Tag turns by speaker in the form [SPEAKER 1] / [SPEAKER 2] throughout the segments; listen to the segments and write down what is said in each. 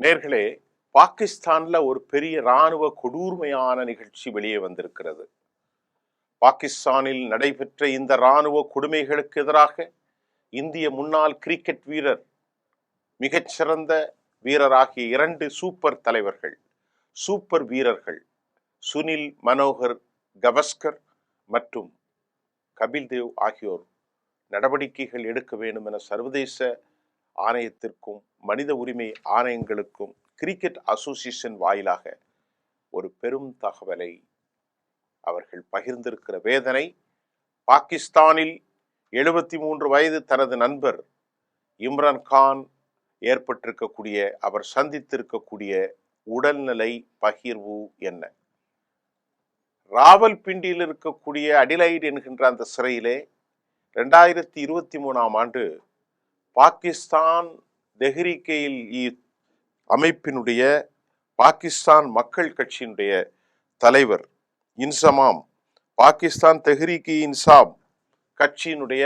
[SPEAKER 1] நேர்களே, பாகிஸ்தான்ல ஒரு பெரிய இராணுவ கொடூர்மையான நிகழ்ச்சி வெளியே வந்திருக்கிறது. பாகிஸ்தானில் நடைபெற்ற இந்த இராணுவ கொடுமைகளுக்கு எதிராக இந்திய முன்னாள் கிரிக்கெட் வீரர், மிகச்சிறந்த வீரராகிய 2 சூப்பர் வீரர்கள் சுனில் மனோகர் கவஸ்கர் மற்றும் கபில் தேவ் ஆகியோர் நடவடிக்கைகள் எடுக்க வேண்டும் என சர்வதேச ஆணையத்திற்கும் மனித உரிமை ஆணையங்களுக்கும் கிரிக்கெட் அசோசியேஷன் வாயிலாக ஒரு பெரும் தகவலை அவர்கள் பகிர்ந்திருக்கிற வேதனை, பாகிஸ்தானில் 73 வயது தனது நண்பர் இம்ரான் கான் ஏற்பட்டிருக்கக்கூடிய, அவர் சந்தித்திருக்கக்கூடிய உடல்நிலை பகிர்வு என்ன? ராவல்பிண்டியில் இருக்கக்கூடிய அடிலைட் என்கின்ற அந்த சிறையிலே 2023ஆம் ஆண்டு பாகிஸ்தான் தெஹ்ரீக்-இ அமைப்பினுடைய, பாகிஸ்தான் மக்கள் கட்சியினுடைய தலைவர் இன்சமாம், பாகிஸ்தான் தெஹ்ரீக்-இ-இன்சாப் கட்சியினுடைய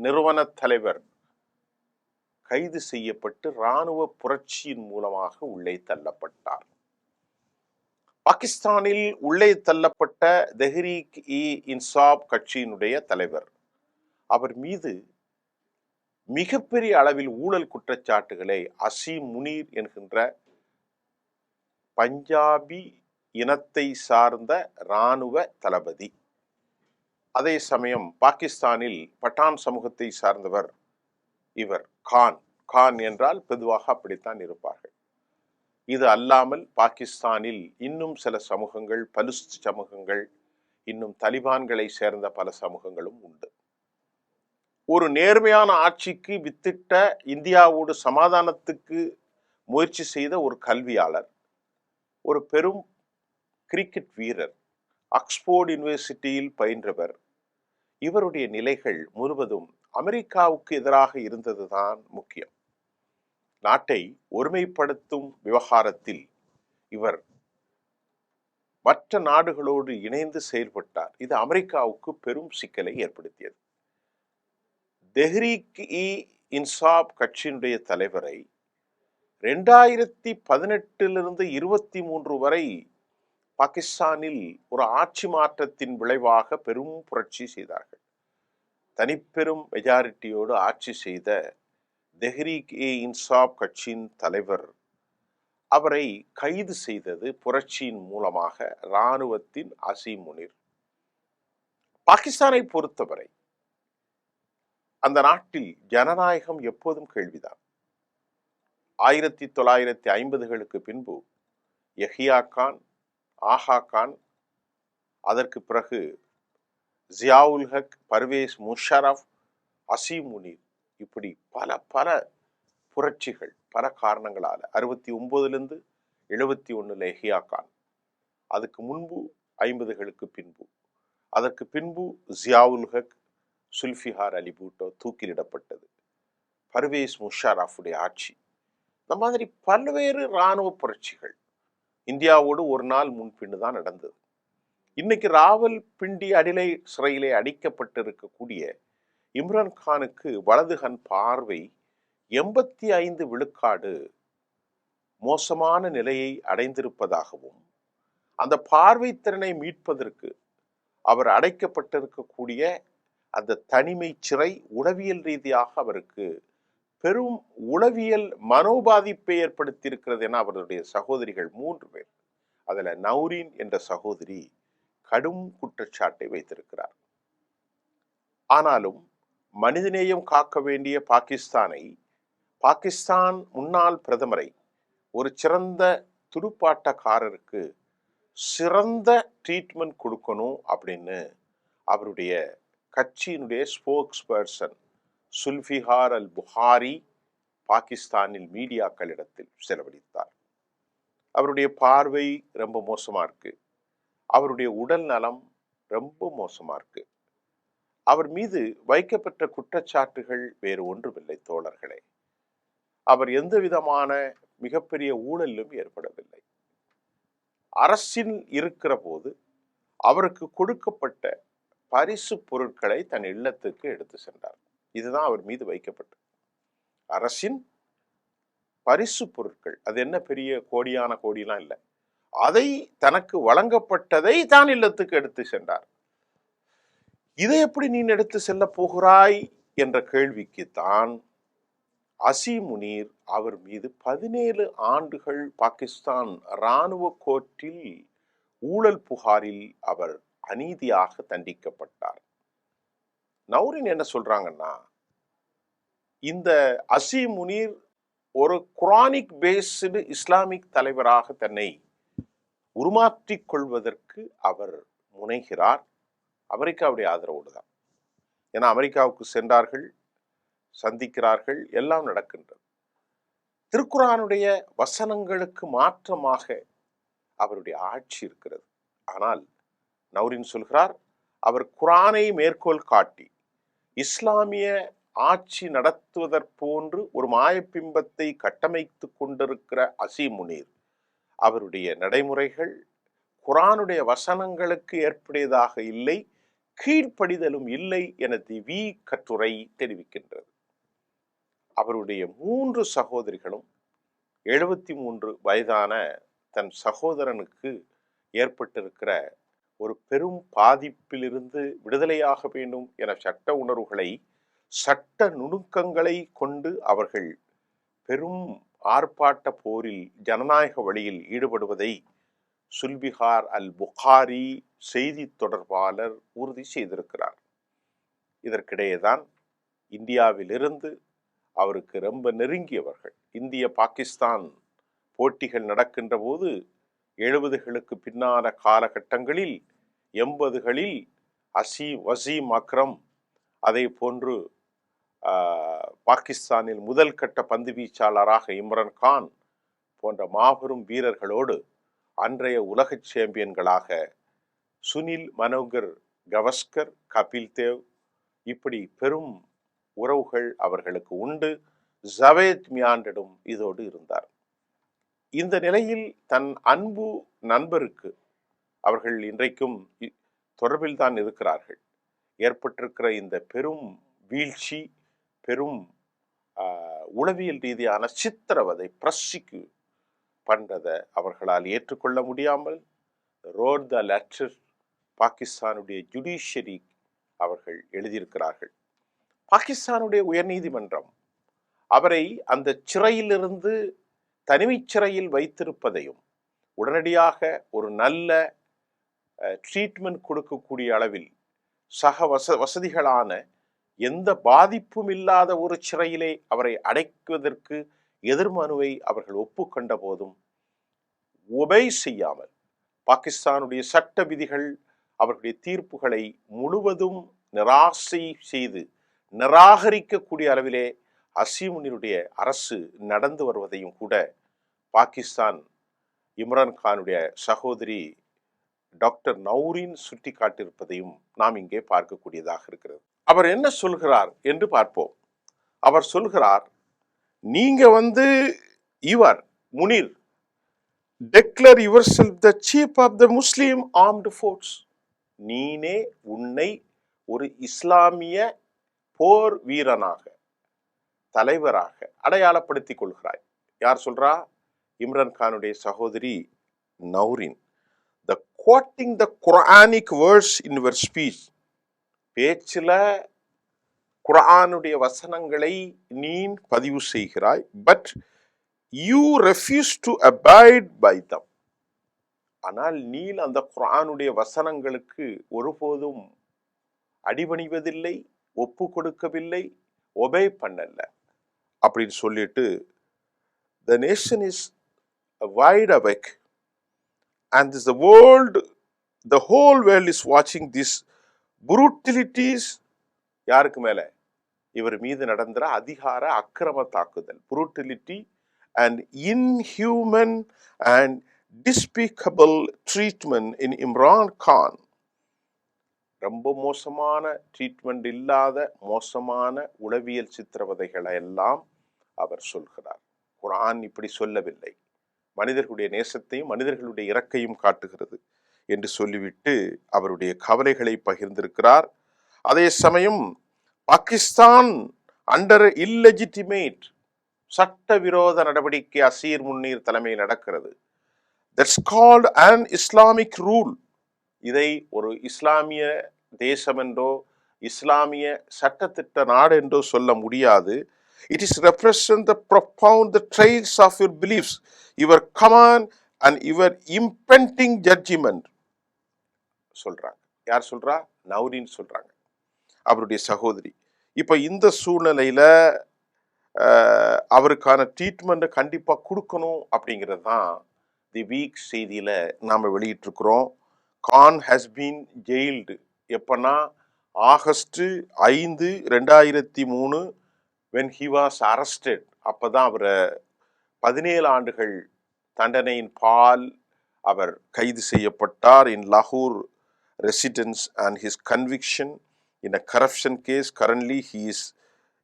[SPEAKER 1] நிறுவன தலைவர் கைது செய்யப்பட்டு இராணுவ புரட்சியின் மூலமாக உள்ளே தள்ளப்பட்டார். பாகிஸ்தானில் உள்ளே தள்ளப்பட்ட தெஹ்ரீக்-இ-இன்சாப் கட்சியினுடைய தலைவர், அவர் மீது மிகப்பெரிய அளவில் ஊழல் குற்றச்சாட்டுகளை அசீம் முனீர் என்கின்ற பஞ்சாபி இனத்தை சார்ந்த இராணுவ தளபதி, அதே சமயம் பாகிஸ்தானில் பட்டான் சமூகத்தை சார்ந்தவர் இவர் கான் என்றால் பொதுவாக அப்படித்தான் இருப்பார்கள். இது அல்லாமல் பாகிஸ்தானில் இன்னும் சில சமூகங்கள், பலுச் சமூகங்கள், இன்னும் தலிபான்களை சேர்ந்த பல சமூகங்களும் உண்டு. ஒரு நேர்மையான ஆட்சிக்கு வித்திட்ட, இந்தியாவோடு சமாதானத்துக்கு முயற்சி செய்த ஒரு கல்வியாளர், ஒரு பெரும் கிரிக்கெட் வீரர், ஆக்ஸ்போர்ட் யூனிவர்சிட்டியில் பயின்றவர், இவருடைய நிலைகள் முழுவதும் அமெரிக்காவுக்கு எதிராக இருந்ததுதான் முக்கியம். நாட்டை ஒருமைப்படுத்தும் விவகாரத்தில் இவர் மற்ற நாடுகளோடு இணைந்து செயல்பட்டார். இது அமெரிக்காவுக்கு பெரும் சிக்கலை ஏற்படுத்தியது. தெஹ்ரீக்-இ-இன்சாப் கட்சியினுடைய தலைவரை 2018 23 வரை பாகிஸ்தானில் ஒரு ஆட்சி மாற்றத்தின் விளைவாக பெரும் புரட்சி செய்தார்கள். தனிப்பெரும் மெஜாரிட்டியோடு ஆட்சி செய்த தெஹ்ரீக்-இ-இன்சாப் கட்சியின் தலைவர், அவரை கைது செய்தது புரட்சியின் மூலமாக இராணுவத்தின் அசீம் முனீர். பாகிஸ்தானை பொறுத்தவரை அந்த நாட்டில் ஜனநாயகம் எப்போதும் கேள்விதான். 1950களுக்கு பின்பு யஹியா கான், ஆகா கான், அதற்கு பிறகு ஜியாவுல் ஹக், பர்வேஸ் முஷரப், அசீம் முனீர், இப்படி பல புரட்சிகள் பல காரணங்களால 69லிருந்து 71 யஹியா கான், அதுக்கு முன்பு 50களுக்கு பின்பு, அதற்கு பின்பு ஜியாவுல் ஹக், சுல்ஃபிகார் அலி பூட்டோ தூக்கிலிடப்பட்டது, பர்வேஸ் முஷரஃபுடைய ஆட்சி, இந்த மாதிரி பல்வேறு இராணுவ புரட்சிகள் இந்தியாவோடு ஒரு நாள் முன்பின்னு தான் நடந்தது. இன்னைக்கு ராவல்பிண்டி அடிலை சிறையிலே அடைக்கப்பட்டிருக்கக்கூடிய இம்ரான் கானுக்கு வலது கண் பார்வை 85 விழுக்காடு மோசமான நிலையை அடைந்திருப்பதாகவும், அந்த பார்வை திறனை மீட்பதற்கு அவர் அடைக்கப்பட்டிருக்கக்கூடிய அந்த தனிமை சிறை உளவியல் ரீதியாக அவருக்கு பெரும் உளவியல் மனோபாதிப்பை ஏற்படுத்தி இருக்கிறது என அவருடைய சகோதரிகள் 3 பேர், அதுல நௌரீன் என்ற சகோதரி கடும் குற்றச்சாட்டை வைத்திருக்கிறார். ஆனாலும் மனிதநேயம் காக்க வேண்டிய பாகிஸ்தான் முன்னாள் பிரதமரை, ஒரு சிறந்த துடுப்பாட்டக்காரருக்கு சிறந்த ட்ரீட்மெண்ட் கொடுக்கணும் அப்படின்னு அவருடைய கட்சியினுடைய ஸ்போக்ஸ் பர்சன் சுல்ஃபிகார் அல் புகாரி பாகிஸ்தானில் மீடியாக்களிடத்தில் செலவழித்தார். அவருடைய பார்வை ரொம்ப மோசமா இருக்கு, அவருடைய உடல் நலம் ரொம்ப மோசமா இருக்கு. அவர் மீது வைக்கப்பட்ட குற்றச்சாட்டுகள் வேறு ஒன்றுமில்லை தோழர்களே, அவர் எந்த விதமான மிகப்பெரிய ஊழலும் ஏற்படவில்லை. அரசில் இருக்கிற போது அவருக்கு கொடுக்கப்பட்ட பரிசு பொருட்களை தன் இல்லத்துக்கு எடுத்து சென்றார். இதுதான் அவர் மீது வைக்கப்பட்டது. அரசின் பரிசு பொருட்கள், அது என்ன பெரிய கோடியான கோடிலாம் இல்லை, அதை தனக்கு வழங்கப்பட்டதை தான் இல்லத்துக்கு எடுத்து சென்றார். இதை எப்படி நீ எடுத்து செல்ல போகிறாய் என்ற கேள்விக்குத்தான் அசீம் முனீர் அவர் மீது 17 ஆண்டுகள் பாகிஸ்தான் இராணுவ கோர்ட்டில் ஊழல் புகாரில் அவர் அநீதியாக தண்டிக்கப்பட்டார். நௌரின் என்ன சொல்றாங்கன்னா, இந்த அசீம் முனீர் ஒரு குரானிக் பேஸ்டு இஸ்லாமிக் தலைவராக தன்னை உருமாற்றிக் கொள்வதற்கு அவர் முனைகிறார். அமெரிக்காவுடைய ஆதரவோடு தான். ஏன்னா அமெரிக்காவுக்கு சென்றார்கள், சந்திக்கிறார்கள், எல்லாம் நடக்கின்றது. திருக்குரானுடைய வசனங்களுக்கு மாற்றமாக அவருடைய ஆட்சி இருக்கிறது. ஆனால் நௌரின் சொல்கிறார், அவர் குரானை மேற்கோள் காட்டி இஸ்லாமிய ஆட்சி நடத்துவதற்போன்று ஒரு மாயப்பிம்பத்தை கட்டமைத்து கொண்டிருக்கிற அசீம் முனீர் அவருடைய நடைமுறைகள் குரானுடைய வசனங்களுக்கு ஏற்புடையதாக இல்லை, கீழ்ப்படிதலும் இல்லை என திவி கட்டுரை தெரிவிக்கின்றது. அவருடைய 3 சகோதரிகளும் 73 வயதான தன் சகோதரனுக்கு ஏற்பட்டிருக்கிற ஒரு பெரும் பாதிப்பிலிருந்து விடுதலையாக வேண்டும் என சட்ட உணர்வுகளை, சட்ட நுணுக்கங்களை கொண்டு அவர்கள் பெரும் ஆர்ப்பாட்ட போரில் ஜனநாயக வழியில் ஈடுபடுவதை சுல்பிகார் அல் புகாரி செய்தி தொடர்பாளர் உறுதி செய்திருக்கிறார். இதற்கிடையேதான் இந்தியாவிலிருந்து அவருக்கு ரொம்ப நெருங்கியவர்கள், இந்திய பாகிஸ்தான் போட்டிகள் நடக்கின்ற போது 70களுக்கு பின்னான காலகட்டங்களில் 80களில் வசீம் அக்ரம், அதே போன்று பாகிஸ்தானில் முதல் கட்ட பந்து வீச்சாளராக இம்ரான் கான் போன்ற மாபெரும் வீரர்களோடு அன்றைய உலக சாம்பியன்களாக சுனில் மனோகர் கவஸ்கர், கபில் தேவ், இப்படி பெரும் உறவுகள் அவர்களுக்கு உண்டு. ஜவேத் மியாண்டடும் இதோடு இருந்தார். இந்த நிலையில் தன் அன்பு நண்பருக்கு, அவர்கள் இன்றைக்கும் தொடர்பில் தான் இருக்கிறார்கள், ஏற்பட்டிருக்கிற இந்த பெரும் வீழ்ச்சி, பெரும் உளவியல் ரீதியான சித்திரவதை, பிரசிக்கு பண்றதை அவர்களால் ஏற்றுக்கொள்ள முடியாமல் ரோட் த லெட்டர் பாகிஸ்தானுடைய ஜுடிஷியரி அவர்கள் எழுதியிருக்கிறார்கள். பாகிஸ்தானுடைய உயர்நீதிமன்றம் அவரை அந்த சிறையிலிருந்து தனிமைச் சிறையில் வைத்திருப்பதையும் உடனடியாக ஒரு நல்ல ட்ரீட்மெண்ட் கொடுக்கக்கூடிய அளவில் வசதிகளான எந்த பாதிப்பும் இல்லாத ஒரு சிறையிலே அவரை அடைக்குவதற்கு எதிர்மனுவை அவர்கள் ஒப்புக்கொண்ட போதும் ஒபே செய்யாமல், பாகிஸ்தானுடைய சட்ட விதிகள் அவர்களுடைய தீர்ப்புகளை முழுவதும் நிராசை செய்து நிராகரிக்கக்கூடிய அளவிலே அசீம் முனீருடைய அரசு நடந்து வருவதையும் கூட பாகிஸ்தான் இம்ரான் கானுடைய சகோதரி டாக்டர் நௌரின் சுட்டி காட்டியிருப்பதையும் நாம் இங்கே பார்க்கக்கூடியதாக இருக்கிறது. அவர் என்ன சொல்கிறார் என்று பார்ப்போம். அவர் சொல்கிறார், நீங்க இவர் Munir declare yourself the chief of the Muslim armed force, நீனே உன்னை ஒரு இஸ்லாமிய போர் வீரனாக, தலைவராக அடையாளப்படுத்திக் கொள்கிறாய். யார் சொல்றா? இம்ரான் கானுடைய சகோதரி நௌரின். The quoting the Quranic verse in your speech, பேச்சில குர்ஆனுடைய வசனங்களை நீ பதிவு செய்கிறாய், but you refuse to abide by them, ஆனால் நீ அந்த குர்ஆனுடைய வசனங்களுக்கு ஒருபோதும் அடிபணிவதில்லை, ஒப்பு கொடுக்கவில்லை, ஒபே பண்ணல அப்படின்னு சொல்லிட்டு, the nation is wide awake and the whole world is watching this brutalities. யாருக்கு மேல? இவர் மீது நடந்த அதிகார அக்கிரம தாக்குதல், brutality and inhuman and despicable treatment in Imran Khan. ரொம்ப மோசமான ட்ரீட்மெண்ட் இல்லாத மோசமான உளவியல் சித்திரவதைகளை எல்லாம் அவர் சொல்கிறார். குர்ஆன் இப்படி சொல்லவில்லை, மனிதர்களுடைய நேசத்தையும் மனிதர்களுடைய இரக்கையும் காட்டுகிறது என்று சொல்லிவிட்டு அவருடைய கவலைகளை பகிர்ந்திருக்கிறார். அதே சமயம் பாகிஸ்தான் அண்டர் இல்லெஜிட்டிமேட் சட்டவிரோத நடவடிக்கை அசீர் முன்னீர் தலைமையில் நடக்கிறது. That's called an Islamic rule. இதை ஒரு இஸ்லாமிய தேசம் என்றோ இஸ்லாமிய சட்டத்திட்ட நாடு என்றோ சொல்ல முடியாது. It is represent the propound the trails of your beliefs, your command and your impending judgment. சொல்றாங்க. யார் சொல்றா? நௌரீன் சொல்றாங்க, அவருடைய சகோதரி. இப்ப இந்த சூழ்நிலையில அவருக்கான ட்ரீட்மெண்ட் கண்டிப்பா கொடுக்கணும் அப்படிங்கிறது தான் தி வீக் செய்தியில நாம வெளியிட்டிருக்கிறோம். Khan has been jailed. எப்பன்னா August 5, 2003 when he was arrested. அப்பதான் அவரை 17 ஆண்டுகள் தண்டனையின் பால் அவர் கைது செய்யப்பட்டார். இன் லாகூர் residence and his conviction in a corruption case. Currently he is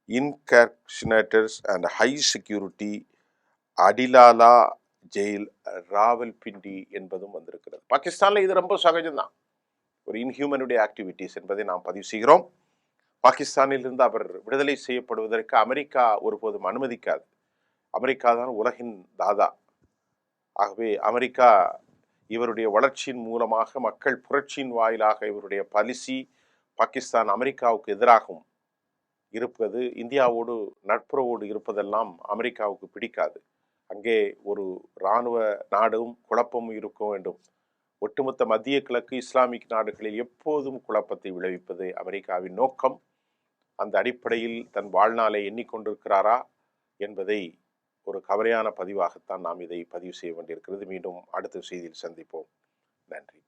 [SPEAKER 1] incarcerated and high security Adiala jail Rawalpindi என்பதும் வந்திருக்கிறது. பாகிஸ்தான்ல இது ரொம்ப சகஜம்தான், ஒரு இன்ஹியூமனுடைய ஆக்டிவிட்டிஸ் என்பதை நாம் பதிவு செய்கிறோம். பாகிஸ்தானில் இருந்து அவர் விடுதலை செய்யப்படுவதற்கு அமெரிக்கா ஒருபோதும் அனுமதிக்காது. அமெரிக்கா தான் உலகின் தாதா. ஆகவே அமெரிக்கா இவருடைய வளர்ச்சியின் மூலமாக, மக்கள் புரட்சியின் வாயிலாக இவருடைய பாலிசி பாகிஸ்தான் அமெரிக்காவுக்கு எதிராகவும் இருப்பது, இந்தியாவோடு நட்புறவோடு இருப்பதெல்லாம் அமெரிக்காவுக்கு பிடிக்காது. அங்கே ஒரு இராணுவ நாடும் குழப்பமும் இருக்க வேண்டும். ஒட்டுமொத்த மத்திய கிழக்கு இஸ்லாமிக் நாடுகளில் எப்போதும் குழப்பத்தை விளைவிப்பது அமெரிக்காவின் நோக்கம். அந்த அடிப்படையில் தன் வாழ்நாளை எண்ணிக்கொண்டிருக்கிறாரா என்பதை ஒரு கவலையான பதிவாகத்தான் நாம் இதை பதிவு செய்ய வேண்டியிருக்கிறது. மீண்டும் அடுத்த செய்தியில் சந்திப்போம். நன்றி.